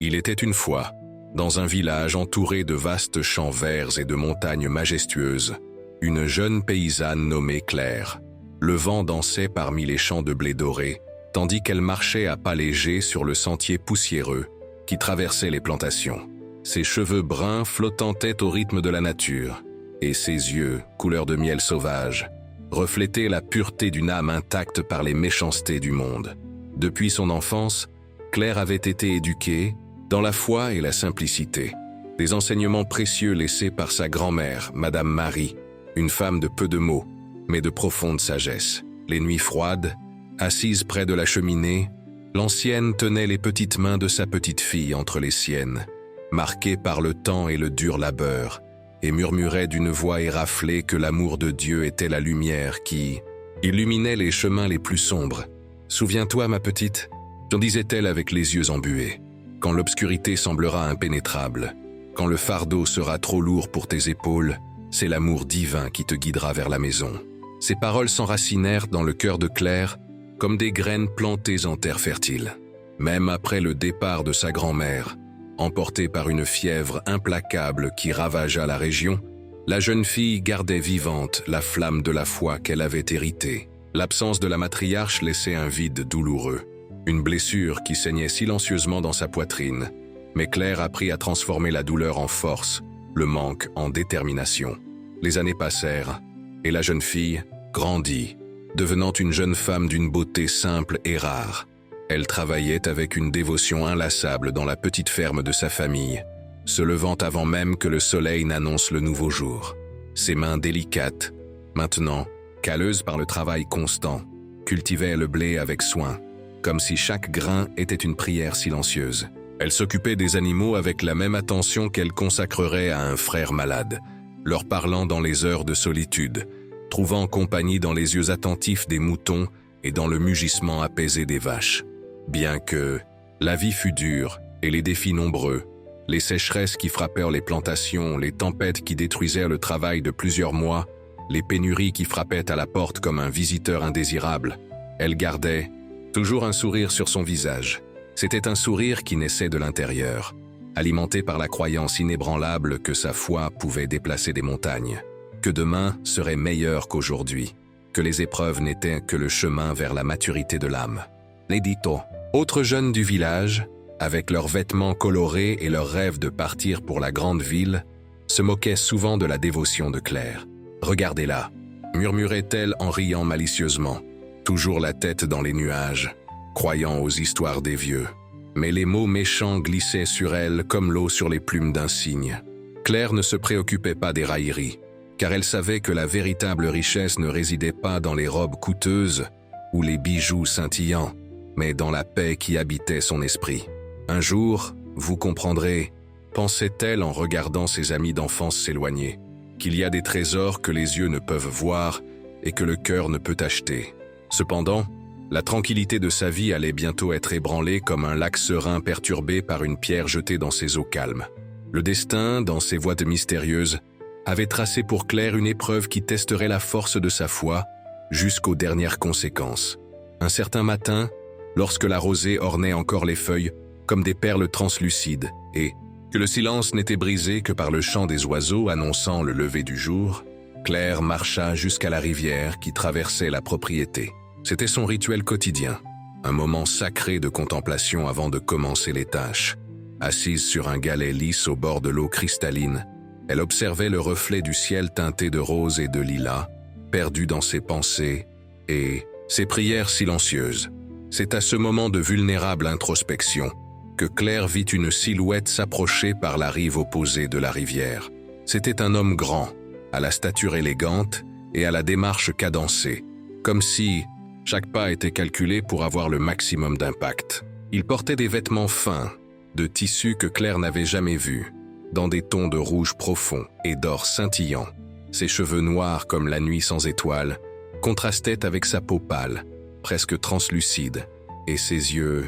Il était une fois, dans un village entouré de vastes champs verts et de montagnes majestueuses, une jeune paysanne nommée Claire. Le vent dansait parmi les champs de blé doré, tandis qu'elle marchait à pas légers sur le sentier poussiéreux qui traversait les plantations. Ses cheveux bruns flottantaient au rythme de la nature, et ses yeux, couleur de miel sauvage, reflétaient la pureté d'une âme intacte par les méchancetés du monde. Depuis son enfance, Claire avait été éduquée dans la foi et la simplicité, des enseignements précieux laissés par sa grand-mère, Madame Marie, une femme de peu de mots, mais de profonde sagesse. Les nuits froides, assise près de la cheminée, l'ancienne tenait les petites mains de sa petite-fille entre les siennes, marquées par le temps et le dur labeur, et murmurait d'une voix éraflée que l'amour de Dieu était la lumière qui illuminait les chemins les plus sombres. « Souviens-toi, ma petite » j'en disait-elle avec les yeux embués. « Quand l'obscurité semblera impénétrable, quand le fardeau sera trop lourd pour tes épaules, c'est l'amour divin qui te guidera vers la maison. » Ces paroles s'enracinèrent dans le cœur de Claire comme des graines plantées en terre fertile. Même après le départ de sa grand-mère, emportée par une fièvre implacable qui ravagea la région, la jeune fille gardait vivante la flamme de la foi qu'elle avait héritée. L'absence de la matriarche laissait un vide douloureux, une blessure qui saignait silencieusement dans sa poitrine. Mais Claire apprit à transformer la douleur en force, le manque en détermination. Les années passèrent, et la jeune fille grandit, devenant une jeune femme d'une beauté simple et rare. Elle travaillait avec une dévotion inlassable dans la petite ferme de sa famille, se levant avant même que le soleil n'annonce le nouveau jour. Ses mains délicates, maintenant calleuses par le travail constant, cultivaient le blé avec soin, comme si chaque grain était une prière silencieuse. Elle s'occupait des animaux avec la même attention qu'elle consacrerait à un frère malade, leur parlant dans les heures de solitude, trouvant compagnie dans les yeux attentifs des moutons et dans le mugissement apaisé des vaches. Bien que la vie fût dure et les défis nombreux, les sécheresses qui frappèrent les plantations, les tempêtes qui détruisèrent le travail de plusieurs mois, les pénuries qui frappaient à la porte comme un visiteur indésirable, elle gardait toujours un sourire sur son visage. C'était un sourire qui naissait de l'intérieur, alimenté par la croyance inébranlable que sa foi pouvait déplacer des montagnes, que demain serait meilleur qu'aujourd'hui, que les épreuves n'étaient que le chemin vers la maturité de l'âme. Les Dito, autres jeunes du village, avec leurs vêtements colorés et leur rêve de partir pour la grande ville, se moquaient souvent de la dévotion de Claire. « Regardez-la » murmurait-elle en riant malicieusement, toujours la tête dans les nuages, croyant aux histoires des vieux. Mais les mots méchants glissaient sur elle comme l'eau sur les plumes d'un cygne. Claire ne se préoccupait pas des railleries, car elle savait que la véritable richesse ne résidait pas dans les robes coûteuses ou les bijoux scintillants, mais dans la paix qui habitait son esprit. Un jour, vous comprendrez, pensait-elle en regardant ses amis d'enfance s'éloigner, qu'il y a des trésors que les yeux ne peuvent voir et que le cœur ne peut acheter. Cependant, la tranquillité de sa vie allait bientôt être ébranlée comme un lac serein perturbé par une pierre jetée dans ses eaux calmes. Le destin, dans ses voies mystérieuses, avait tracé pour Claire une épreuve qui testerait la force de sa foi jusqu'aux dernières conséquences. Un certain matin, lorsque la rosée ornait encore les feuilles comme des perles translucides et que le silence n'était brisé que par le chant des oiseaux annonçant le lever du jour, Claire marcha jusqu'à la rivière qui traversait la propriété. C'était son rituel quotidien, un moment sacré de contemplation avant de commencer les tâches. Assise sur un galet lisse au bord de l'eau cristalline, elle observait le reflet du ciel teinté de rose et de lilas, perdu dans ses pensées et ses prières silencieuses. C'est à ce moment de vulnérable introspection que Claire vit une silhouette s'approcher par la rive opposée de la rivière. C'était un homme grand, à la stature élégante et à la démarche cadencée, comme si chaque pas était calculé pour avoir le maximum d'impact. Il portait des vêtements fins, de tissus que Claire n'avait jamais vus, dans des tons de rouge profond et d'or scintillant. Ses cheveux noirs comme la nuit sans étoiles contrastaient avec sa peau pâle, presque translucide, et ses yeux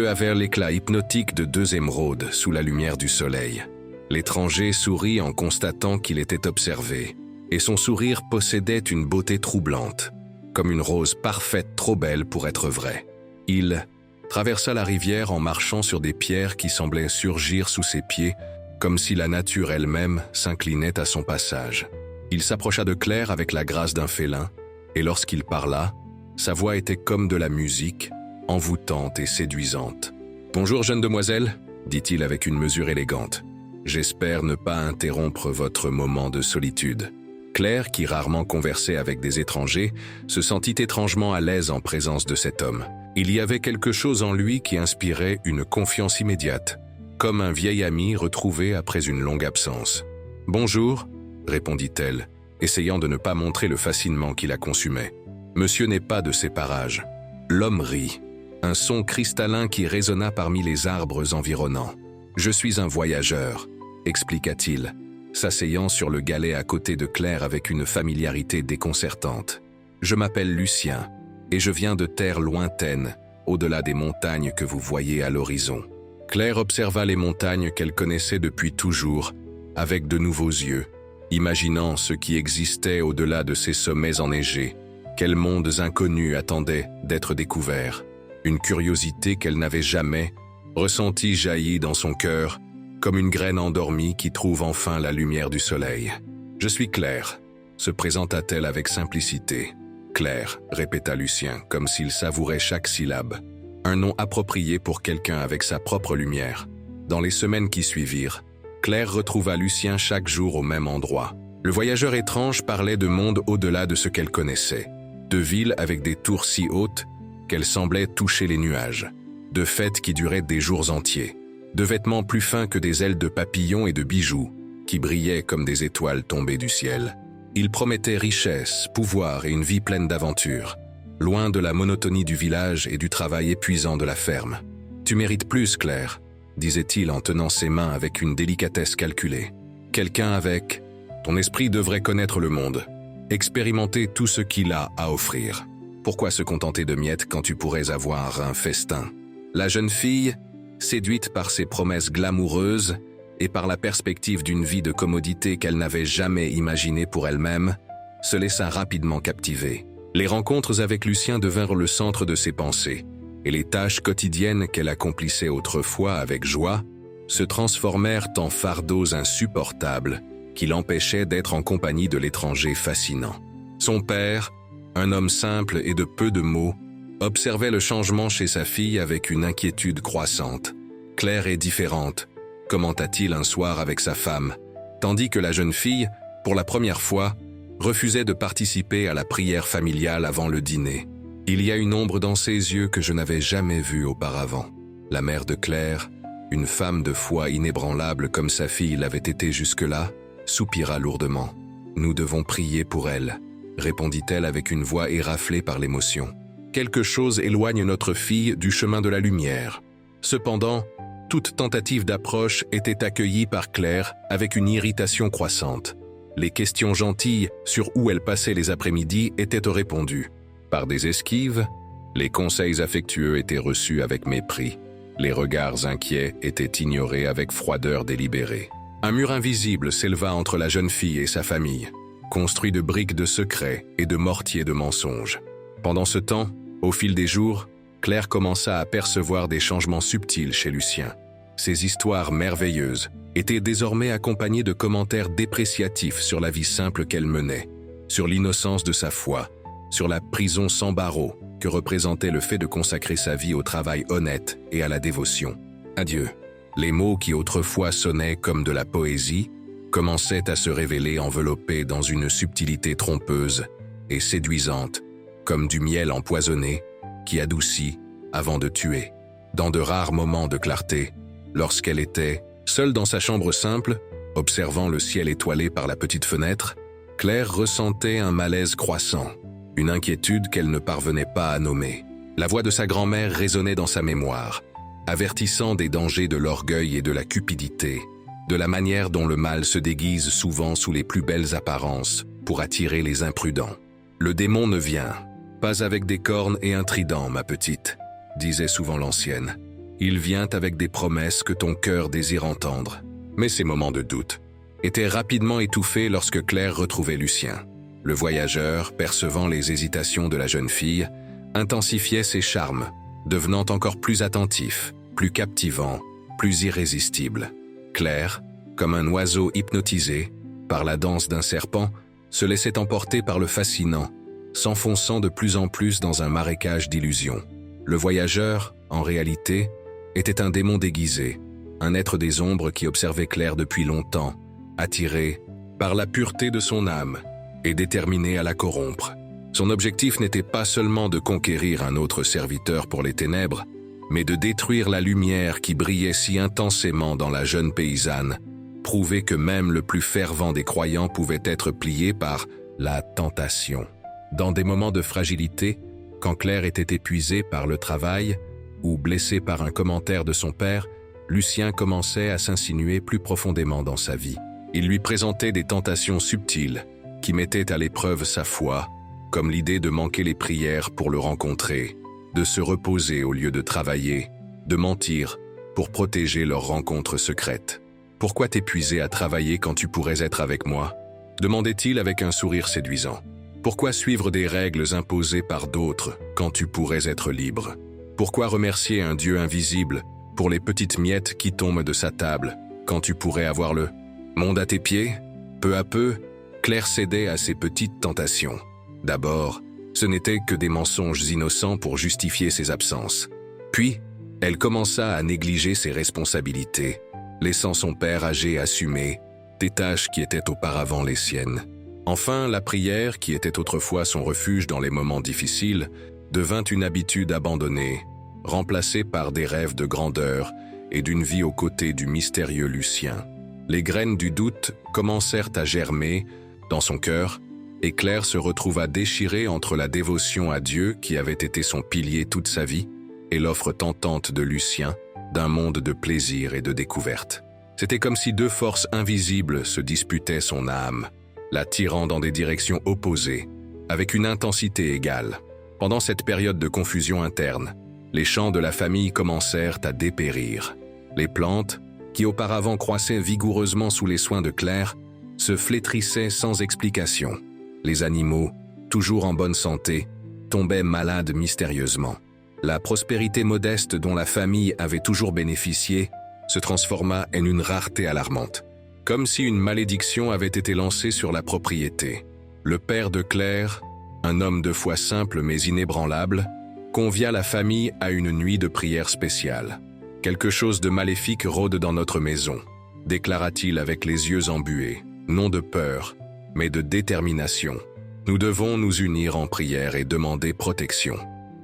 avaient l'éclat hypnotique de deux émeraudes sous la lumière du soleil. L'étranger sourit en constatant qu'il était observé, et son sourire possédait une beauté troublante, comme une rose parfaite trop belle pour être vraie. Il traversa la rivière en marchant sur des pierres qui semblaient surgir sous ses pieds, comme si la nature elle-même s'inclinait à son passage. Il s'approcha de Claire avec la grâce d'un félin, et lorsqu'il parla, sa voix était comme de la musique, envoûtante et séduisante. « Bonjour, jeune demoiselle », dit-il avec une mesure élégante. « J'espère ne pas interrompre votre moment de solitude. » Claire, qui rarement conversait avec des étrangers, se sentit étrangement à l'aise en présence de cet homme. Il y avait quelque chose en lui qui inspirait une confiance immédiate, comme un vieil ami retrouvé après une longue absence. « Bonjour », répondit-elle, essayant de ne pas montrer le fascinement qui la consumait. « Monsieur n'est pas de ces parages. » L'homme rit, un son cristallin qui résonna parmi les arbres environnants. « Je suis un voyageur », expliqua-t-il, s'asseyant sur le galet à côté de Claire avec une familiarité déconcertante. « Je m'appelle Lucien, et je viens de terres lointaines, au-delà des montagnes que vous voyez à l'horizon. » Claire observa les montagnes qu'elle connaissait depuis toujours, avec de nouveaux yeux, imaginant ce qui existait au-delà de ces sommets enneigés, quels mondes inconnus attendaient d'être découverts. Une curiosité qu'elle n'avait jamais ressentie jaillit dans son cœur, comme une graine endormie qui trouve enfin la lumière du soleil. « Je suis Claire », se présenta-t-elle avec simplicité. « Claire », répéta Lucien, comme s'il savourait chaque syllabe. Un nom approprié pour quelqu'un avec sa propre lumière. Dans les semaines qui suivirent, Claire retrouva Lucien chaque jour au même endroit. Le voyageur étrange parlait de mondes au-delà de ce qu'elle connaissait, de villes avec des tours si hautes qu'elles semblaient toucher les nuages, de fêtes qui duraient des jours entiers, de vêtements plus fins que des ailes de papillons et de bijoux qui brillaient comme des étoiles tombées du ciel. Il promettait richesse, pouvoir et une vie pleine d'aventures, loin de la monotonie du village et du travail épuisant de la ferme. « Tu mérites plus, Claire », disait-il en tenant ses mains avec une délicatesse calculée. « Quelqu'un avec ton esprit devrait connaître le monde, expérimenter tout ce qu'il a à offrir. Pourquoi se contenter de miettes quand tu pourrais avoir un festin ?» La jeune fille, séduite par ses promesses glamoureuses et par la perspective d'une vie de commodité qu'elle n'avait jamais imaginée pour elle-même, se laissa rapidement captiver. Les rencontres avec Lucien devinrent le centre de ses pensées, et les tâches quotidiennes qu'elle accomplissait autrefois avec joie se transformèrent en fardeaux insupportables qui l'empêchaient d'être en compagnie de l'étranger fascinant. Son père, un homme simple et de peu de mots, observait le changement chez sa fille avec une inquiétude croissante. « Claire est différente », commenta-t-il un soir avec sa femme, tandis que la jeune fille, pour la première fois, refusait de participer à la prière familiale avant le dîner. Il y a une ombre dans ses yeux que je n'avais jamais vue auparavant. La mère de Claire, une femme de foi inébranlable comme sa fille l'avait été jusque-là, soupira lourdement. « Nous devons prier pour elle », répondit-elle avec une voix éraflée par l'émotion. « Quelque chose éloigne notre fille du chemin de la lumière. » Cependant, toute tentative d'approche était accueillie par Claire avec une irritation croissante. Les questions gentilles sur où elle passait les après-midi étaient répondues. Par des esquives, les conseils affectueux étaient reçus avec mépris. Les regards inquiets étaient ignorés avec froideur délibérée. Un mur invisible s'éleva entre la jeune fille et sa famille, construit de briques de secrets et de mortiers de mensonges. Pendant ce temps, au fil des jours, Claire commença à percevoir des changements subtils chez Lucien. Ses histoires merveilleuses étaient désormais accompagnées de commentaires dépréciatifs sur la vie simple qu'elle menait, sur l'innocence de sa foi, sur la prison sans barreaux que représentait le fait de consacrer sa vie au travail honnête et à la dévotion. Adieu. Les mots qui autrefois sonnaient comme de la poésie commençaient à se révéler enveloppés dans une subtilité trompeuse et séduisante, comme du miel empoisonné qui adoucit avant de tuer. Dans de rares moments de clarté, lorsqu'elle était seule dans sa chambre simple, observant le ciel étoilé par la petite fenêtre, Claire ressentait un malaise croissant, une inquiétude qu'elle ne parvenait pas à nommer. La voix de sa grand-mère résonnait dans sa mémoire, avertissant des dangers de l'orgueil et de la cupidité, de la manière dont le mal se déguise souvent sous les plus belles apparences pour attirer les imprudents. « Le démon ne vient pas avec des cornes et un trident, ma petite », disait souvent l'ancienne. « Il vient avec des promesses que ton cœur désire entendre. » Mais ces moments de doute étaient rapidement étouffés lorsque Claire retrouvait Lucien. Le voyageur, percevant les hésitations de la jeune fille, intensifiait ses charmes, devenant encore plus attentif, plus captivant, plus irrésistible. Claire, comme un oiseau hypnotisé par la danse d'un serpent, se laissait emporter par le fascinant, s'enfonçant de plus en plus dans un marécage d'illusions. Le voyageur, en réalité, était un démon déguisé, un être des ombres qui observait Claire depuis longtemps, attiré par la pureté de son âme et déterminé à la corrompre. Son objectif n'était pas seulement de conquérir un autre serviteur pour les ténèbres, mais de détruire la lumière qui brillait si intensément dans la jeune paysanne, prouver que même le plus fervent des croyants pouvait être plié par la tentation. Dans des moments de fragilité, quand Claire était épuisée par le travail ou blessée par un commentaire de son père, Lucien commençait à s'insinuer plus profondément dans sa vie. Il lui présentait des tentations subtiles qui mettaient à l'épreuve sa foi, comme l'idée de manquer les prières pour le rencontrer, de se reposer au lieu de travailler, de mentir pour protéger leur rencontre secrète. « Pourquoi t'épuiser à travailler quand tu pourrais être avec moi ?» demandait-il avec un sourire séduisant. « Pourquoi suivre des règles imposées par d'autres quand tu pourrais être libre? Pourquoi remercier un Dieu invisible pour les petites miettes qui tombent de sa table quand tu pourrais avoir le monde à tes pieds ?» Peu à peu, Claire cédait à ces petites tentations. D'abord, ce n'étaient que des mensonges innocents pour justifier ses absences. Puis, elle commença à négliger ses responsabilités, laissant son père âgé assumer des tâches qui étaient auparavant les siennes. Enfin, la prière, qui était autrefois son refuge dans les moments difficiles, devint une habitude abandonnée, remplacée par des rêves de grandeur et d'une vie aux côtés du mystérieux Lucien. Les graines du doute commencèrent à germer dans son cœur, et Claire se retrouva déchirée entre la dévotion à Dieu qui avait été son pilier toute sa vie et l'offre tentante de Lucien d'un monde de plaisir et de découverte. C'était comme si deux forces invisibles se disputaient son âme, la tirant dans des directions opposées, avec une intensité égale. Pendant cette période de confusion interne, les champs de la famille commencèrent à dépérir. Les plantes, qui auparavant croissaient vigoureusement sous les soins de Claire, se flétrissaient sans explication. Les animaux, toujours en bonne santé, tombaient malades mystérieusement. La prospérité modeste dont la famille avait toujours bénéficié se transforma en une rareté alarmante, comme si une malédiction avait été lancée sur la propriété. Le père de Claire, un homme de foi simple mais inébranlable, convia la famille à une nuit de prière spéciale. « Quelque chose de maléfique rôde dans notre maison », déclara-t-il avec les yeux embués, non de peur, mais de détermination. « Nous devons nous unir en prière et demander protection. »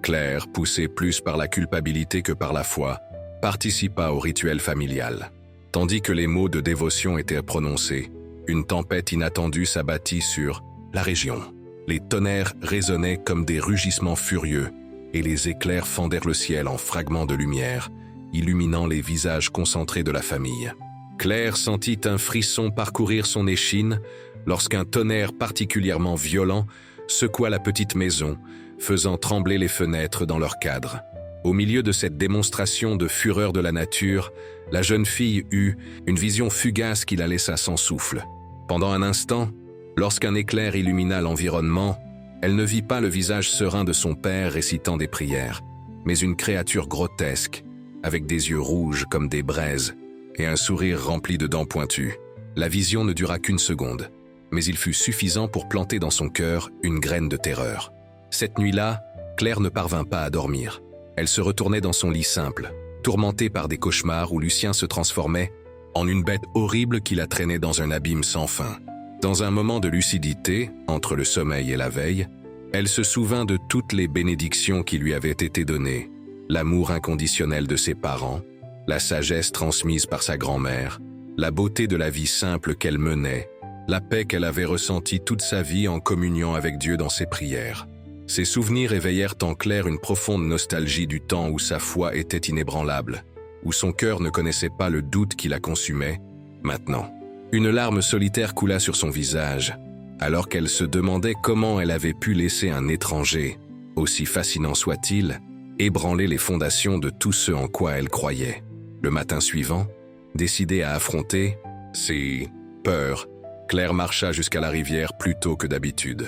Claire, poussée plus par la culpabilité que par la foi, participa au rituel familial. Tandis que les mots de dévotion étaient prononcés, une tempête inattendue s'abattit sur la région. Les tonnerres résonnaient comme des rugissements furieux, et les éclairs fendèrent le ciel en fragments de lumière, illuminant les visages concentrés de la famille. Claire sentit un frisson parcourir son échine lorsqu'un tonnerre particulièrement violent secoua la petite maison, faisant trembler les fenêtres dans leur cadre. Au milieu de cette démonstration de fureur de la nature, la jeune fille eut une vision fugace qui la laissa sans souffle. Pendant un instant, lorsqu'un éclair illumina l'environnement, elle ne vit pas le visage serein de son père récitant des prières, mais une créature grotesque, avec des yeux rouges comme des braises et un sourire rempli de dents pointues. La vision ne dura qu'une seconde, mais il fut suffisant pour planter dans son cœur une graine de terreur. Cette nuit-là, Claire ne parvint pas à dormir. Elle se retournait dans son lit simple, tourmentée par des cauchemars où Lucien se transformait en une bête horrible qui la traînait dans un abîme sans fin. Dans un moment de lucidité, entre le sommeil et la veille, elle se souvint de toutes les bénédictions qui lui avaient été données, l'amour inconditionnel de ses parents, la sagesse transmise par sa grand-mère, la beauté de la vie simple qu'elle menait, la paix qu'elle avait ressentie toute sa vie en communion avec Dieu dans ses prières. Ces souvenirs éveillèrent en Claire une profonde nostalgie du temps où sa foi était inébranlable, où son cœur ne connaissait pas le doute qui la consumait. Maintenant, une larme solitaire coula sur son visage, alors qu'elle se demandait comment elle avait pu laisser un étranger, aussi fascinant soit-il, ébranler les fondations de tout ce en quoi elle croyait. Le matin suivant, décidée à affronter ses peurs, Claire marcha jusqu'à la rivière plus tôt que d'habitude.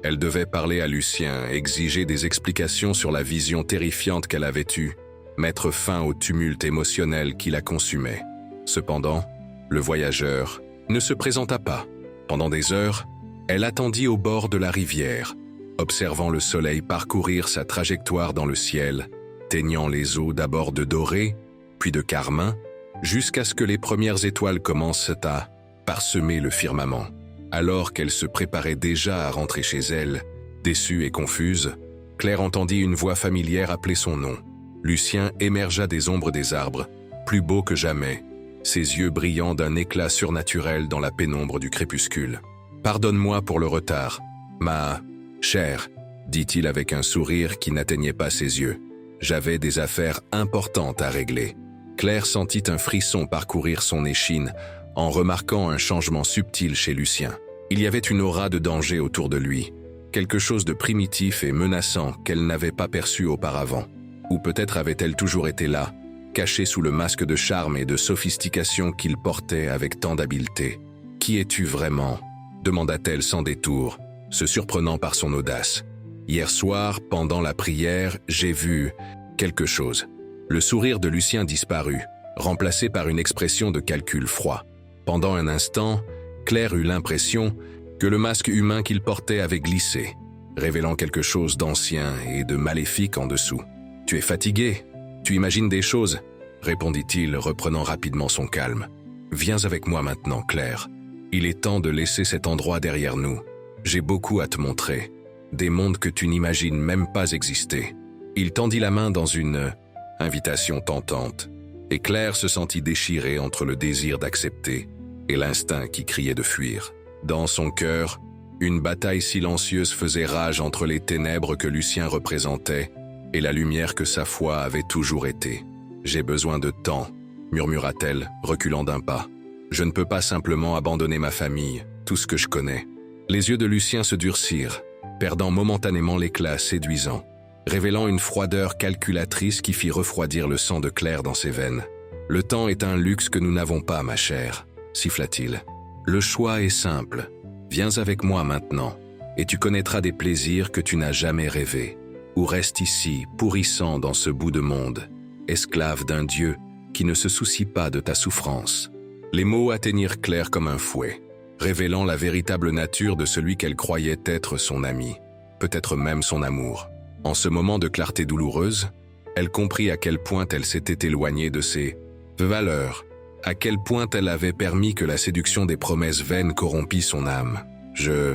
Elle devait parler à Lucien, exiger des explications sur la vision terrifiante qu'elle avait eue, mettre fin au tumulte émotionnel qui la consumait. Cependant, le voyageur ne se présenta pas. Pendant des heures, elle attendit au bord de la rivière, observant le soleil parcourir sa trajectoire dans le ciel, teignant les eaux d'abord de doré, puis de carmin, jusqu'à ce que les premières étoiles commencent à parsemer le firmament. Alors qu'elle se préparait déjà à rentrer chez elle, déçue et confuse, Claire entendit une voix familière appeler son nom. Lucien émergea des ombres des arbres, plus beau que jamais, ses yeux brillant d'un éclat surnaturel dans la pénombre du crépuscule. « Pardonne-moi pour le retard, ma chère, » dit-il avec un sourire qui n'atteignait pas ses yeux. « J'avais des affaires importantes à régler. » Claire sentit un frisson parcourir son échine en remarquant un changement subtil chez Lucien. Il y avait une aura de danger autour de lui, quelque chose de primitif et menaçant qu'elle n'avait pas perçu auparavant. Ou peut-être avait-elle toujours été là, cachée sous le masque de charme et de sophistication qu'il portait avec tant d'habileté. « Qui es-tu vraiment ?» demanda-t-elle sans détour, se surprenant par son audace. « Hier soir, pendant la prière, j'ai vu quelque chose. » Le sourire de Lucien disparut, remplacé par une expression de calcul froid. Pendant un instant, Claire eut l'impression que le masque humain qu'il portait avait glissé, révélant quelque chose d'ancien et de maléfique en dessous. « Tu es fatigué, tu imagines des choses ?» répondit-il, reprenant rapidement son calme. « Viens avec moi maintenant, Claire. Il est temps de laisser cet endroit derrière nous. J'ai beaucoup à te montrer, des mondes que tu n'imagines même pas exister. » Il tendit la main dans une invitation tentante, et Claire se sentit déchirée entre le désir d'accepter et l'instinct qui criait de fuir. Dans son cœur, une bataille silencieuse faisait rage entre les ténèbres que Lucien représentait et la lumière que sa foi avait toujours été. « J'ai besoin de temps, » murmura-t-elle, reculant d'un pas. « Je ne peux pas simplement abandonner ma famille, tout ce que je connais. » Les yeux de Lucien se durcirent, perdant momentanément l'éclat séduisant, révélant une froideur calculatrice qui fit refroidir le sang de Claire dans ses veines. « Le temps est un luxe que nous n'avons pas, ma chère, » siffla-t-il. « Le choix est simple. Viens avec moi maintenant, et tu connaîtras des plaisirs que tu n'as jamais rêvés. Ou reste ici, pourrissant dans ce bout de monde, esclave d'un Dieu qui ne se soucie pas de ta souffrance. » Les mots atteignirent Claire comme un fouet, révélant la véritable nature de celui qu'elle croyait être son ami, peut-être même son amour. En ce moment de clarté douloureuse, elle comprit à quel point elle s'était éloignée de ses valeurs, à quel point elle avait permis que la séduction des promesses vaines corrompît son âme. « Je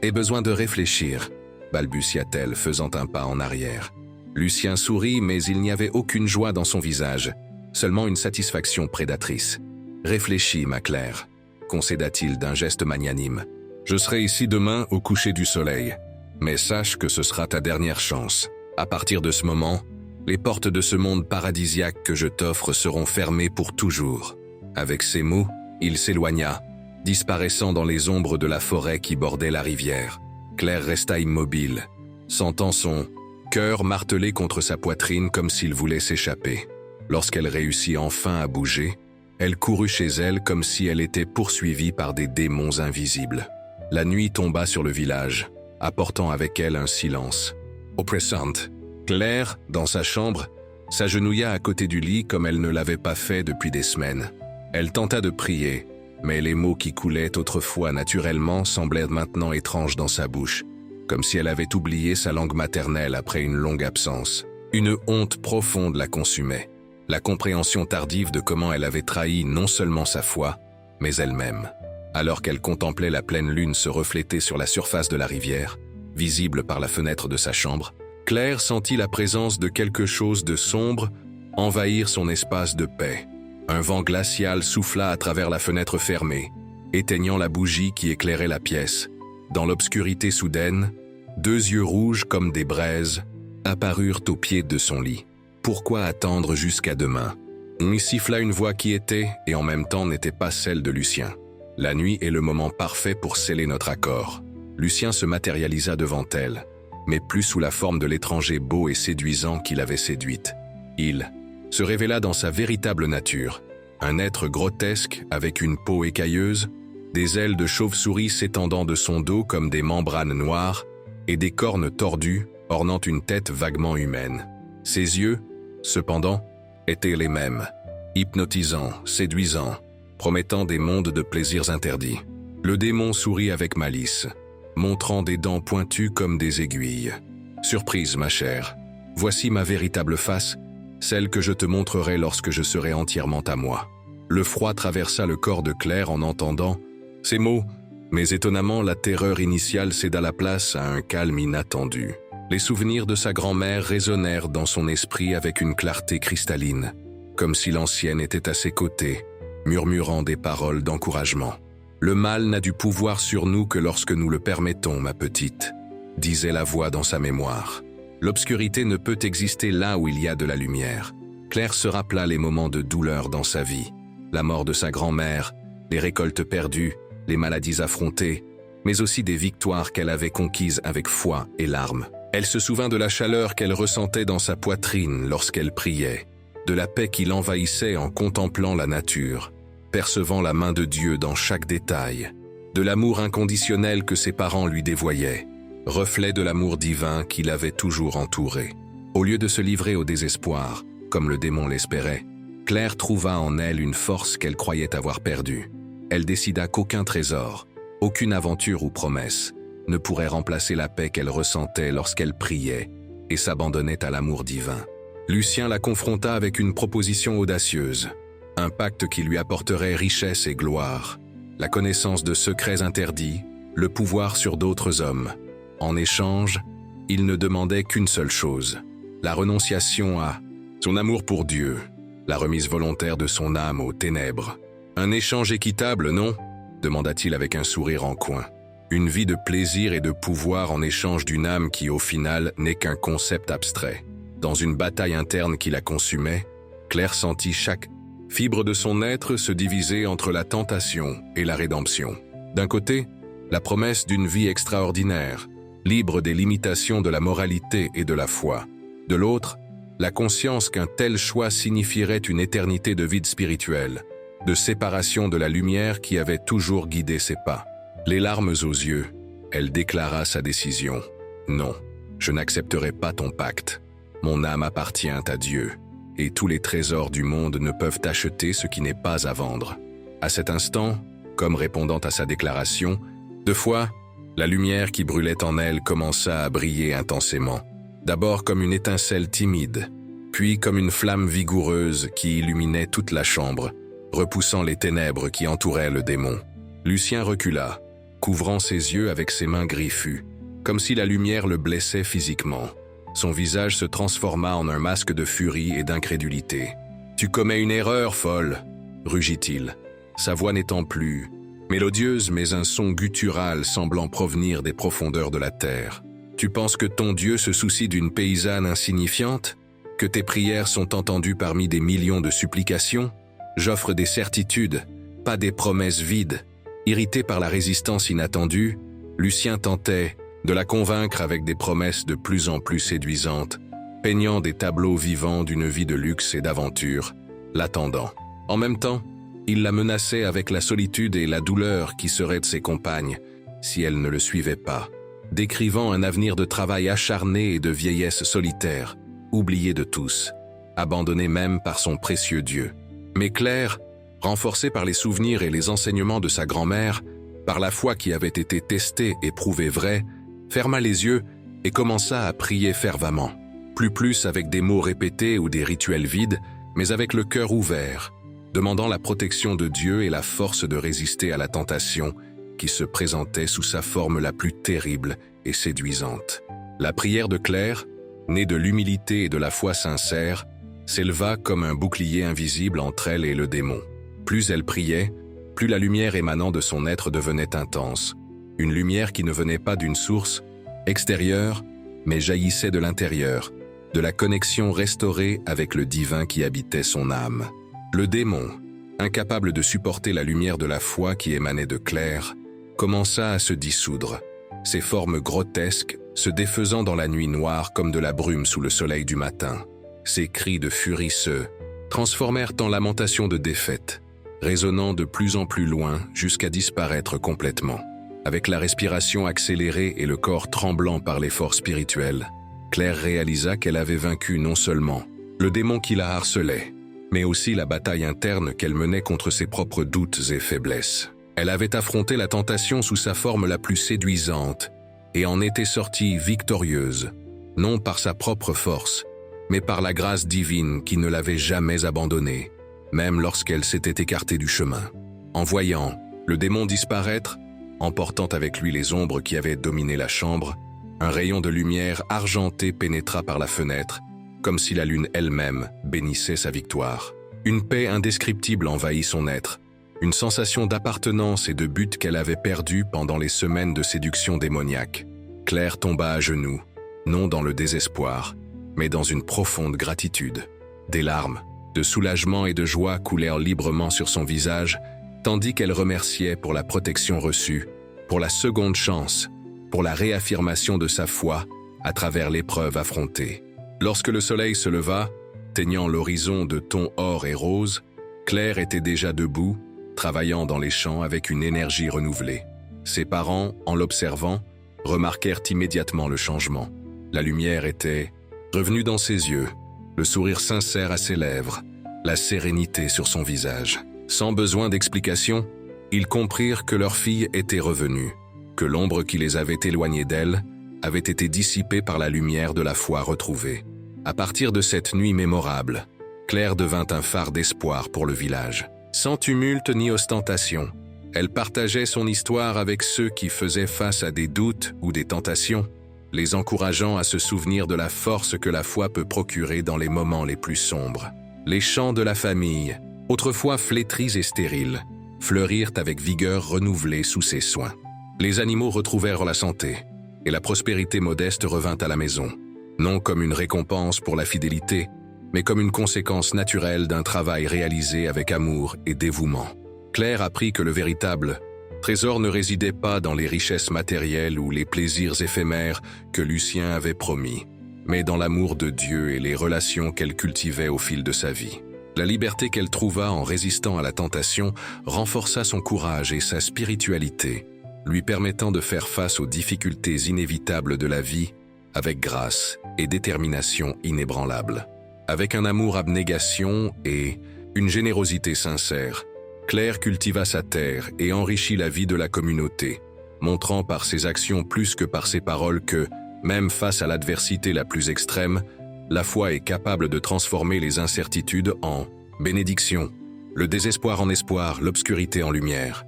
ai besoin de réfléchir », balbutia-t-elle, faisant un pas en arrière. Lucien sourit, mais il n'y avait aucune joie dans son visage, seulement une satisfaction prédatrice. « Réfléchis, ma Claire », concéda-t-il d'un geste magnanime. « Je serai ici demain au coucher du soleil. Mais sache que ce sera ta dernière chance. À partir de ce moment, les portes de ce monde paradisiaque que je t'offre seront fermées pour toujours. » Avec ces mots, il s'éloigna, disparaissant dans les ombres de la forêt qui bordait la rivière. Claire resta immobile, sentant son cœur martelé contre sa poitrine comme s'il voulait s'échapper. Lorsqu'elle réussit enfin à bouger, elle courut chez elle comme si elle était poursuivie par des démons invisibles. La nuit tomba sur le village, apportant avec elle un silence oppressante. Claire, dans sa chambre, s'agenouilla à côté du lit comme elle ne l'avait pas fait depuis des semaines. Elle tenta de prier, mais les mots qui coulaient autrefois naturellement semblaient maintenant étranges dans sa bouche, comme si elle avait oublié sa langue maternelle après une longue absence. Une honte profonde la consumait, la compréhension tardive de comment elle avait trahi non seulement sa foi, mais elle-même. Alors qu'elle contemplait la pleine lune se refléter sur la surface de la rivière, visible par la fenêtre de sa chambre, Claire sentit la présence de quelque chose de sombre envahir son espace de paix. Un vent glacial souffla à travers la fenêtre fermée, éteignant la bougie qui éclairait la pièce. Dans l'obscurité soudaine, deux yeux rouges comme des braises apparurent au pied de son lit. Pourquoi attendre jusqu'à demain? On y siffla une voix qui était, et en même temps n'était pas celle de Lucien. La nuit est le moment parfait pour sceller notre accord. Lucien se matérialisa devant elle, mais plus sous la forme de l'étranger beau et séduisant qui l'avait séduite. Il se révéla dans sa véritable nature, un être grotesque avec une peau écailleuse, des ailes de chauve-souris s'étendant de son dos comme des membranes noires, et des cornes tordues ornant une tête vaguement humaine. Ses yeux, cependant, étaient les mêmes, hypnotisants, séduisants, promettant des mondes de plaisirs interdits. Le démon sourit avec malice, montrant des dents pointues comme des aiguilles. « Surprise, ma chère, voici ma véritable face, celle que je te montrerai lorsque je serai entièrement à moi. » Le froid traversa le corps de Claire en entendant ces mots, mais étonnamment la terreur initiale céda la place à un calme inattendu. Les souvenirs de sa grand-mère résonnèrent dans son esprit avec une clarté cristalline, comme si l'ancienne était à ses côtés, murmurant des paroles d'encouragement. « Le mal n'a du pouvoir sur nous que lorsque nous le permettons, ma petite », disait la voix dans sa mémoire. L'obscurité ne peut exister là où il y a de la lumière. Claire se rappela les moments de douleur dans sa vie, la mort de sa grand-mère, les récoltes perdues, les maladies affrontées, mais aussi des victoires qu'elle avait conquises avec foi et larmes. Elle se souvint de la chaleur qu'elle ressentait dans sa poitrine lorsqu'elle priait, de la paix qui l'envahissait en contemplant la nature, percevant la main de Dieu dans chaque détail, de l'amour inconditionnel que ses parents lui dévoyaient, reflet de l'amour divin qui l'avait toujours entouré. Au lieu de se livrer au désespoir, comme le démon l'espérait, Claire trouva en elle une force qu'elle croyait avoir perdue. Elle décida qu'aucun trésor, aucune aventure ou promesse ne pourrait remplacer la paix qu'elle ressentait lorsqu'elle priait et s'abandonnait à l'amour divin. Lucien la confronta avec une proposition audacieuse, un pacte qui lui apporterait richesse et gloire, la connaissance de secrets interdits, le pouvoir sur d'autres hommes. En échange, il ne demandait qu'une seule chose, la renonciation à son amour pour Dieu, la remise volontaire de son âme aux ténèbres. Un échange équitable, non ? Demanda-t-il avec un sourire en coin. Une vie de plaisir et de pouvoir en échange d'une âme qui, au final, n'est qu'un concept abstrait. Dans une bataille interne qui la consumait, Claire sentit chaque fibre de son être se diviser entre la tentation et la rédemption. D'un côté, la promesse d'une vie extraordinaire, libre des limitations de la moralité et de la foi. De l'autre, la conscience qu'un tel choix signifierait une éternité de vide spirituel, de séparation de la lumière qui avait toujours guidé ses pas. Les larmes aux yeux, elle déclara sa décision. « Non, je n'accepterai pas ton pacte. Mon âme appartient à Dieu, et tous les trésors du monde ne peuvent acheter ce qui n'est pas à vendre. » À cet instant, comme répondant à sa déclaration, deux fois, la lumière qui brûlait en elle commença à briller intensément. D'abord comme une étincelle timide, puis comme une flamme vigoureuse qui illuminait toute la chambre, repoussant les ténèbres qui entouraient le démon. Lucien recula, couvrant ses yeux avec ses mains griffues, comme si la lumière le blessait physiquement. Son visage se transforma en un masque de furie et d'incrédulité. « Tu commets une erreur, folle !» rugit-il, sa voix n'étant plus mélodieuse mais un son guttural semblant provenir des profondeurs de la terre. « Tu penses que ton Dieu se soucie d'une paysanne insignifiante? Que tes prières sont entendues parmi des millions de supplications? J'offre des certitudes, pas des promesses vides. » Irrité par la résistance inattendue, Lucien tentait de la convaincre avec des promesses de plus en plus séduisantes, peignant des tableaux vivants d'une vie de luxe et d'aventure, l'attendant. En même temps, il la menaçait avec la solitude et la douleur qui seraient de ses compagnes si elle ne le suivait pas, décrivant un avenir de travail acharné et de vieillesse solitaire, oublié de tous, abandonné même par son précieux Dieu. Mais Claire, renforcée par les souvenirs et les enseignements de sa grand-mère, par la foi qui avait été testée et prouvée vraie, ferma les yeux et commença à prier fervemment. Plus avec des mots répétés ou des rituels vides, mais avec le cœur ouvert, demandant la protection de Dieu et la force de résister à la tentation qui se présentait sous sa forme la plus terrible et séduisante. La prière de Claire, née de l'humilité et de la foi sincère, s'éleva comme un bouclier invisible entre elle et le démon. Plus elle priait, plus la lumière émanant de son être devenait intense, une lumière qui ne venait pas d'une source extérieure, mais jaillissait de l'intérieur, de la connexion restaurée avec le divin qui habitait son âme. Le démon, incapable de supporter la lumière de la foi qui émanait de Claire, commença à se dissoudre, ses formes grotesques se défaisant dans la nuit noire comme de la brume sous le soleil du matin. Ses cris de furie se transformèrent en lamentations de défaite, résonnant de plus en plus loin jusqu'à disparaître complètement. Avec la respiration accélérée et le corps tremblant par l'effort spirituel, Claire réalisa qu'elle avait vaincu non seulement le démon qui la harcelait, mais aussi la bataille interne qu'elle menait contre ses propres doutes et faiblesses. Elle avait affronté la tentation sous sa forme la plus séduisante et en était sortie victorieuse, non par sa propre force, mais par la grâce divine qui ne l'avait jamais abandonnée, même lorsqu'elle s'était écartée du chemin. En voyant le démon disparaître, emportant avec lui les ombres qui avaient dominé la chambre, un rayon de lumière argentée pénétra par la fenêtre, comme si la lune elle-même bénissait sa victoire. Une paix indescriptible envahit son être, une sensation d'appartenance et de but qu'elle avait perdue pendant les semaines de séduction démoniaque. Claire tomba à genoux, non dans le désespoir, mais dans une profonde gratitude. Des larmes, de soulagement et de joie coulèrent librement sur son visage, tandis qu'elle remerciait pour la protection reçue, pour la seconde chance, pour la réaffirmation de sa foi à travers l'épreuve affrontée. Lorsque le soleil se leva, teignant l'horizon de tons or et rose, Claire était déjà debout, travaillant dans les champs avec une énergie renouvelée. Ses parents, en l'observant, remarquèrent immédiatement le changement. La lumière était revenue dans ses yeux, le sourire sincère à ses lèvres, la sérénité sur son visage. Sans besoin d'explication, ils comprirent que leur fille était revenue, que l'ombre qui les avait éloignés d'elle avait été dissipée par la lumière de la foi retrouvée. À partir de cette nuit mémorable, Claire devint un phare d'espoir pour le village. Sans tumulte ni ostentation, elle partageait son histoire avec ceux qui faisaient face à des doutes ou des tentations, les encourageant à se souvenir de la force que la foi peut procurer dans les moments les plus sombres. Les champs de la famille, autrefois flétris et stériles, fleurirent avec vigueur renouvelée sous ses soins. Les animaux retrouvèrent la santé, et la prospérité modeste revint à la maison, non comme une récompense pour la fidélité, mais comme une conséquence naturelle d'un travail réalisé avec amour et dévouement. Claire apprit que le véritable trésor ne résidait pas dans les richesses matérielles ou les plaisirs éphémères que Lucien avait promis, mais dans l'amour de Dieu et les relations qu'elle cultivait au fil de sa vie. La liberté qu'elle trouva en résistant à la tentation renforça son courage et sa spiritualité, lui permettant de faire face aux difficultés inévitables de la vie avec grâce et détermination inébranlables. Avec un amour abnégation et une générosité sincère, Claire cultiva sa terre et enrichit la vie de la communauté, montrant par ses actions plus que par ses paroles que, même face à l'adversité la plus extrême, la foi est capable de transformer les incertitudes en bénédiction, le désespoir en espoir, l'obscurité en lumière.